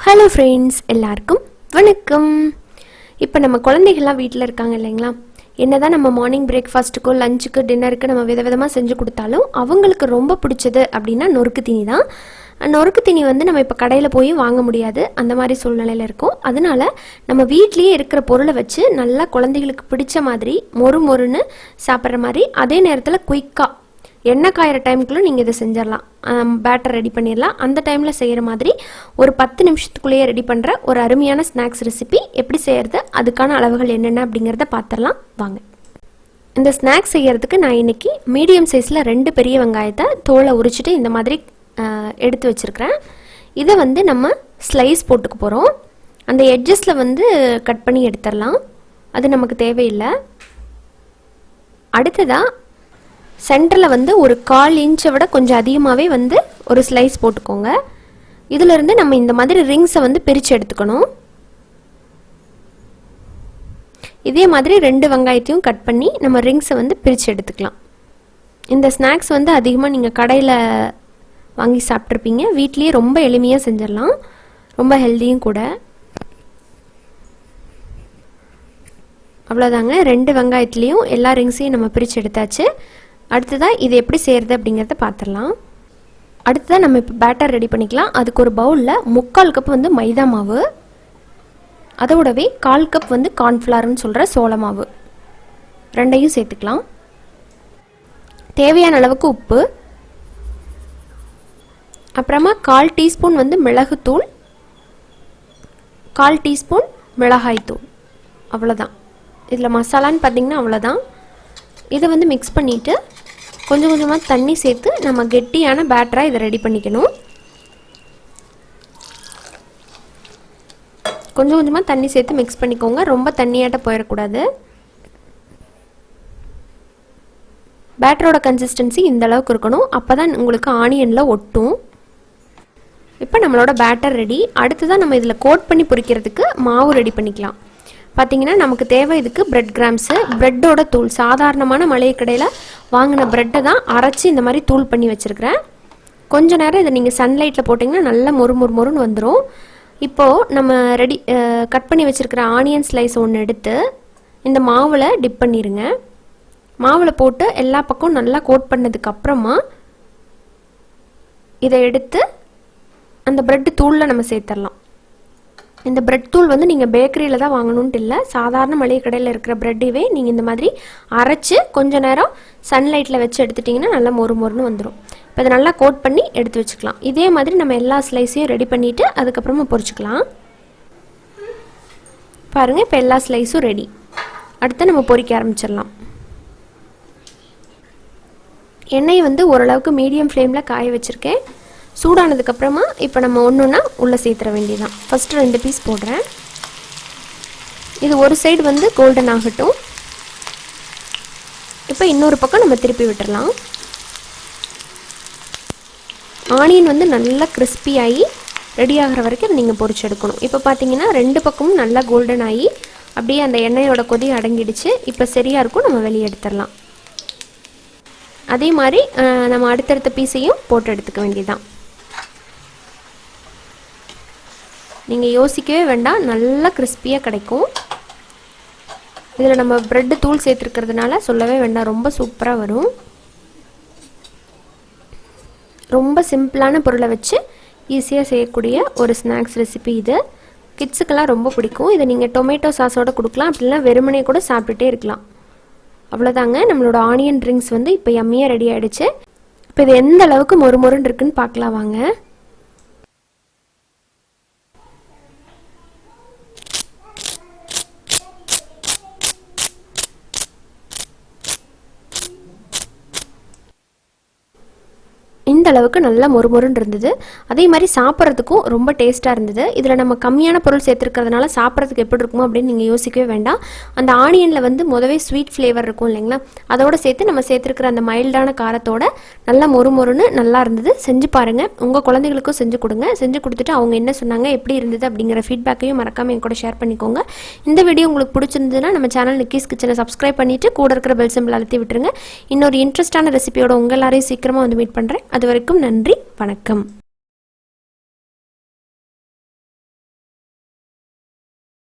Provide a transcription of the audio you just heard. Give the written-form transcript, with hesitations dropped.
Hello friends, எல்லாருக்கும் வணக்கம். இப்போ நம்ம குழந்தைகள்லாம் வீட்டில் இருக்காங்க இல்லைங்களா? என்னதான் நம்ம மார்னிங் பிரேக்ஃபாஸ்ட்டுக்கோ லஞ்சுக்கு டின்னருக்கு நம்ம விதவிதமாக செஞ்சு கொடுத்தாலும் அவங்களுக்கு ரொம்ப பிடிச்சது அப்படின்னா நொறுக்கு தீனி தான். நொறுக்கு தீனி நம்ம இப்போ கடையில் போய் வாங்க முடியாது, அந்த மாதிரி சூழ்நிலையில் இருக்கும். அதனால நம்ம வீட்லேயே இருக்கிற பொருளை வச்சு நல்லா குழந்தைகளுக்கு பிடிச்ச மாதிரி மொறு மொறுன்னு சாப்பிட்ற மாதிரி, அதே நேரத்தில் குயிக்காக எண்ணெய் காயிற டைமுக்குள்ளே நீங்கள் இதை செஞ்சிடலாம். பேட்டர் ரெடி பண்ணிடலாம். அந்த டைமில் செய்கிற மாதிரி ஒரு 10 நிமிஷத்துக்குள்ளேயே ரெடி பண்ணுற ஒரு அருமையான ஸ்நாக்ஸ் ரெசிபி எப்படி செய்கிறது, அதுக்கான அளவுகள் என்னென்ன அப்படிங்கிறத பார்த்துடலாம் வாங்க. இந்த ஸ்நாக்ஸ் செய்கிறதுக்கு நான் இன்றைக்கி மீடியம் சைஸில் 2 பெரிய வெங்காயத்தை தோலை உரிச்சிட்டு இந்த மாதிரி எடுத்து வச்சுருக்கிறேன். இதை நம்ம ஸ்லைஸ் போட்டுக்க போகிறோம். அந்த எட்ஜஸில் கட் பண்ணி எடுத்துடலாம், அது நமக்கு தேவையில்லை. அடுத்ததாக சென்டரில் ஒரு 1/4 இன்ச்சை விட கொஞ்சம் அதிகமாகவே ஒரு ஸ்லைஸ் போட்டுக்கோங்க. இதிலிருந்து நம்ம இந்த மாதிரி ரிங்ஸை பிரித்து எடுத்துக்கணும். இதே மாதிரி 2 வெங்காயத்தையும் கட் பண்ணி நம்ம ரிங்ஸை பிரித்து எடுத்துக்கலாம். இந்த ஸ்நாக்ஸ் அதிகமாக நீங்கள் கடையில் வாங்கி சாப்பிட்ருப்பீங்க. வீட்லேயே ரொம்ப எளிமையாக செஞ்சிடலாம், ரொம்ப ஹெல்த்தியும் கூட. அவ்வளோதாங்க, 2 வெங்காயத்துலேயும் எல்லா ரிங்ஸையும் நம்ம பிரித்து எடுத்தாச்சு. அடுத்ததாக இது எப்படி செய்கிறது அப்படிங்கிறத பார்த்துடலாம். அடுத்ததாக நம்ம இப்போ பேட்டர் ரெடி பண்ணிக்கலாம். அதுக்கு ஒரு பவுலில் 3/4 கப் மைதா மாவு, அதோடவே 1/4 கப் கார்ன்ஃப்ளவர்னு சொல்கிற சோள மாவு, ரெண்டையும் சேர்த்துக்கலாம். தேவையான அளவுக்கு உப்பு, அப்புறமா 1/4 டீஸ்பூன் மிளகுத்தூள், 1/4 டீஸ்பூன் மிளகாய்த்தூள். அவ்வளோதான். இதில் மசாலான்னு பார்த்திங்கன்னா அவ்வளோதான். இதை மிக்ஸ் பண்ணிவிட்டு கொஞ்சம் கொஞ்சமாக தண்ணி சேர்த்து நம்ம கெட்டியான பேட்டராக இதை ரெடி பண்ணிக்கணும். கொஞ்சம் கொஞ்சமாக தண்ணி சேர்த்து மிக்ஸ் பண்ணிக்கோங்க, ரொம்ப தண்ணியாட்ட போயிடக்கூடாது. பேட்டரோட கன்சிஸ்டன்சி இந்த அளவுக்கு இருக்கணும், அப்போ தான் உங்களுக்கு ஆனியனில் ஒட்டும். இப்போ நம்மளோட பேட்டர் ரெடி. அடுத்ததான் நம்ம இதில் கோட் பண்ணி பொரிக்கிறதுக்கு மாவு ரெடி பண்ணிக்கலாம். பார்த்தீங்கன்னா நமக்கு தேவை இதுக்கு பிரெட் கிராம்ஸு, பிரெட்டோட தூள், சாதாரணமான மளிகை கடையில் வாங்கின ப்ரெட்டை தான் அரைச்சி இந்த மாதிரி தூள் பண்ணி வச்சுருக்கிறேன். கொஞ்சம் நேரம் இதை நீங்கள் சன்லைட்டில் போட்டிங்கன்னா நல்லா மொறுன்னு வந்துடும். இப்போது நம்ம கட் பண்ணி வச்சுருக்கிற ஆனியன் ஸ்லைஸ் ஒன்று எடுத்து இந்த மாவில் டிப் பண்ணிடுங்க. மாவில் போட்டு எல்லா பக்கம் நல்லா கோட் பண்ணதுக்கப்புறமா இதை எடுத்து அந்த பிரெட் தூளில் நம்ம சேர்த்துடலாம். இந்த பிரெட் தூள் நீங்கள் பேக்கரியில் தான் வாங்கணுன்ட்டு இல்லை, சாதாரண மளிகை கடையில் இருக்கிற ப்ரெட்டுவே நீங்கள் இந்த மாதிரி அரைச்சி கொஞ்சம் நேரம் சன்லைட்டில் வச்சு எடுத்துட்டிங்கன்னா நல்லா மொறுன்னு வந்துடும். இப்போ இதை நல்லா கோட் பண்ணி எடுத்து வச்சுக்கலாம். இதே மாதிரி நம்ம எல்லா ஸ்லைஸையும் ரெடி பண்ணிவிட்டு அதுக்கப்புறமா பொரிச்சுக்கலாம். பாருங்கள், இப்போ எல்லா ஸ்லைஸும் ரெடி. அடுத்து நம்ம பொரிக்க ஆரம்பிச்சிடலாம். எண்ணெய் ஓரளவுக்கு மீடியம் ஃப்ளேமில் காய வச்சுருக்கேன். சூடானதுக்கப்புறமா இப்போ நம்ம ஒன்றுன்னா உள்ளே சேர்த்துற வேண்டியதான். ஃபஸ்ட்டு 2 பீஸ் போடுறேன். இது ஒரு சைடு கோல்டன் ஆகட்டும். இப்போ இன்னொரு பக்கம் நம்ம திருப்பி விட்டுடலாம். ஆனியன் நல்லா கிறிஸ்பி ஆகி ரெடி ஆகிற வரைக்கும் அதை நீங்கள் பொரிச்சு எடுக்கணும். இப்போ பார்த்தீங்கன்னா 2 பக்கமும் நல்லா கோல்டன் ஆகி அப்படியே அந்த எண்ணெயோட கொதி அடங்கிடுச்சு. இப்போ சரியாக இருக்கும், நம்ம வெளியே எடுத்துடலாம். அதே மாதிரி நம்ம அடுத்தடுத்த பீஸையும் போட்டு எடுத்துக்க வேண்டியதான். நீங்கள் யோசிக்கவே வேண்டாம், நல்லா கிறிஸ்பியாக கிடைக்கும். இதில் நம்ம ப்ரெட்டு தூள் சேர்த்துருக்கிறதுனால சொல்லவே வேண்டாம், ரொம்ப சூப்பராக வரும். ரொம்ப சிம்பிளான பொருளை வச்சு ஈஸியாக செய்யக்கூடிய ஒரு ஸ்நாக்ஸ் ரெசிபி இது. கிட்ஸுக்கெல்லாம் ரொம்ப பிடிக்கும். இதை நீங்கள் டொமேட்டோ சாஸோடு கொடுக்கலாம், அப்படின்னா வெறுமனே கூட சாப்பிட்டுட்டே இருக்கலாம். அவ்வளோதாங்க, நம்மளோட ஆனியன் ட்ரிங்க்ஸ் இப்போ யம்மியாக ரெடி ஆகிடுச்சு. இப்போ இது எந்த அளவுக்கு மொறுன்னு இருக்குன்னு பார்க்கலாம் வாங்க. இந்த அளவுக்கு நல்லா மொறுன்னு இருந்தது. அதே மாதிரி சாப்பிட்றதுக்கும் ரொம்ப டேஸ்ட்டாக இருந்தது. இதில் நம்ம கம்மியான பொருள் சேர்த்துருக்கிறதுனால சாப்பிட்றதுக்கு எப்படி இருக்குமோ அப்படின்னு நீங்கள் யோசிக்கவே வேண்டாம். அந்த ஆனியனில் முதவே ஸ்வீட் ஃப்ளேவர் இருக்கும் இல்லைங்களா, அதோடு சேர்த்து நம்ம சேர்த்துருக்கிற அந்த மைல்டான காரத்தோட நல்லா மொறுன்னு நல்லா இருந்தது. செஞ்சு பாருங்கள், உங்கள் குழந்தைகளுக்கும் செஞ்சு கொடுங்க. செஞ்சு கொடுத்துட்டு அவங்க என்ன சொன்னாங்க, எப்படி இருந்தது அப்படிங்கிற ஃபீட்பேக்கையும் மறக்காமல் என் கூட ஷேர் பண்ணிக்கோங்க. இந்த வீடியோ உங்களுக்கு பிடிச்சிருந்ததுன்னா நம்ம சேனல் நிக்கிஸ் கிச்சனை சப்ஸ்கிரைப் பண்ணிவிட்டு கூட இருக்கிற பெல் சிம்பிள் அழுத்தி விட்டுருங்க. இன்னொரு இன்ட்ரெஸ்டான ரெசிபியோட உங்கள் எல்லாரையும் சீக்கிரமாக மீட் பண்ணுறேன். அது வரைக்கும் நன்றி, வணக்கம்.